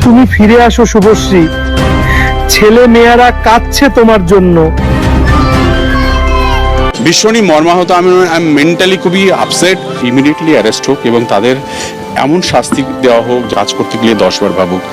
তুমি ফিরে আসো শুভশ্রী, ছেলে মেয়েরা কাঁদছে তোমার জন্য। ভীষণই মর্মাহত। আমি মেন্টালি খুবই আপসেট। ইমিডিয়েটলি অ্যারেস্ট হোক এবং তাদের এমন শাস্তি দেওয়া হোক, কাজ করতে গেলে 10 বার ভাবুক।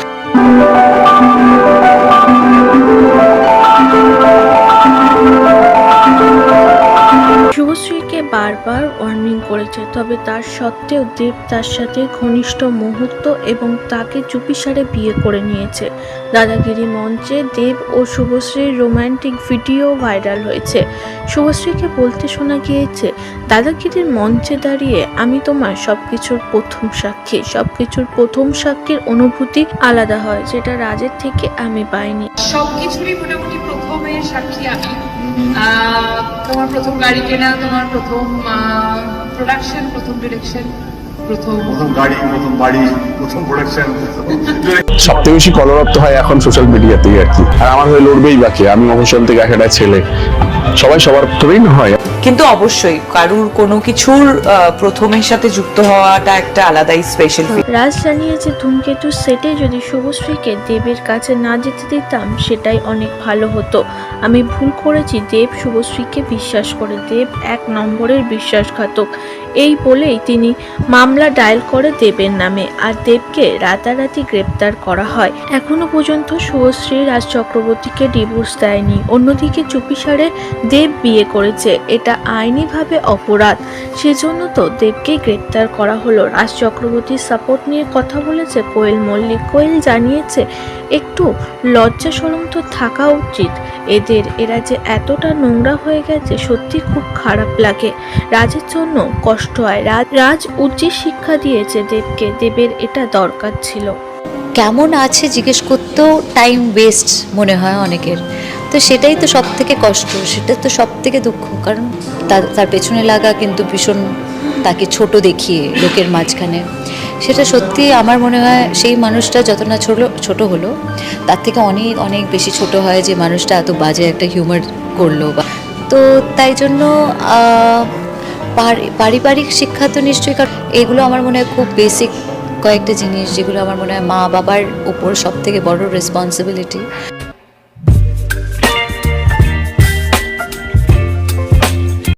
শুভশ্রীকে বারবার ওয়ার্নিং করেছে, তবে তার সত্ত্বেও দেব তার সাথে ঘনিষ্ঠ মুহূর্ত এবং তাকে চুপিসারে বিয়ে করে নিয়েছে। দাদাগিরি মঞ্চে দেব ও শুভশ্রীর রোমান্টিক ভিডিও ভাইরাল হয়েছে। শুভশ্রীকে বলতে শোনা গিয়েছে, দাদাগিরির মঞ্চে দাঁড়িয়ে আমি তোমার সবকিছুর প্রথম সাক্ষী, সবকিছুর প্রথম সাক্ষীর অনুভূতি আলাদা হয়, যেটা রাজের থেকে আমি পাইনি। সবকিছুরই মোটামুটি প্রথমের সাক্ষী আমি। তোমার প্রথম গাড়ি কেনা, তোমার প্রথম প্রোডাকশন, প্রথম ডিরেকশন, প্রথম গাড়ি, প্রথম বাড়ি, প্রথম প্রোডাকশন। সবথেকে বেশি কলরপ্ত হয় এখন সোশ্যাল মিডিয়াতেই আর কি। আর আমার হয়ে লড়বেই বাকি, আমি মফস্বল থেকে একটা ছেলে, সবাই সবার প্রথমেই না হয়। কিন্তু অবশ্যই কারুর কোনো কিছুর প্রথমের সাথে যুক্ত হওয়াটা একটা আলাদাই স্পেশাল। রাজ জানিয়েছে, ধূমকেতু সেটে যদি শুভশ্রীকে দেবের কাছে না যেতে দিতাম সেটাই অনেক ভালো হতো। আমি ভুল করেছি, দেব শুভশ্রীকে বিশ্বাস করে, দেব 1 নম্বরের বিশ্বাসঘাতক। এই বলেই তিনি মামলা ডায়াল করে দেবের নামে, আর দেবকে রাতারাতি গ্রেপ্তার করা হয়। এখনো পর্যন্ত শুভশ্রী রাজ চক্রবর্তীকে ডিভোর্স দেয়নি। অন্যদিকে চুপিসারে দেব বিয়ে করেছে, এটা আইনিভাবে অপরাধ, সেজন্য তো দেবকে গ্রেপ্তার করা হলো। রাজ চক্রবর্তীর সাপোর্ট নিয়ে কথা বলেছে কোয়েল মল্লিক। কোয়েল জানিয়েছে, একটু লজ্জা শরম তো থাকা উচিত এদের, এরা যে এতটা নোংরা হয়ে গেছে সত্যি খুব খারাপ লাগে। রাজের জন্য কষ্ট হয়। রাজ উচিত শিক্ষা দিয়েছে দেবকে, দেবের এটা দরকার ছিল। কেমন আছে জিজ্ঞেস করতেও টাইম ওয়েস্ট মনে হয় অনেকের, তো সেটাই তো সব থেকে কষ্ট, সেটা তো সব থেকে দুঃখ। কারণ তার পেছনে লাগা কিন্তু ভীষণ তাকে ছোট দেখিয়ে লোকের মাঝখানে, সেটা সত্যি আমার মনে হয় সেই মানুষটা যত না ছোট হলো তার থেকে অনেক অনেক বেশি ছোট হয় যে মানুষটা এত বাজে একটা হিউমার করলো। তো তাই জন্য পারিবারিক শিক্ষা তো নিশ্চয়ই, কারণ এগুলো আমার মনে হয় খুব বেসিক কয়েকটা জিনিস, যেগুলো আমার মনে হয় মা বাবার উপর সব থেকে বড় রেসপন্সিবিলিটি।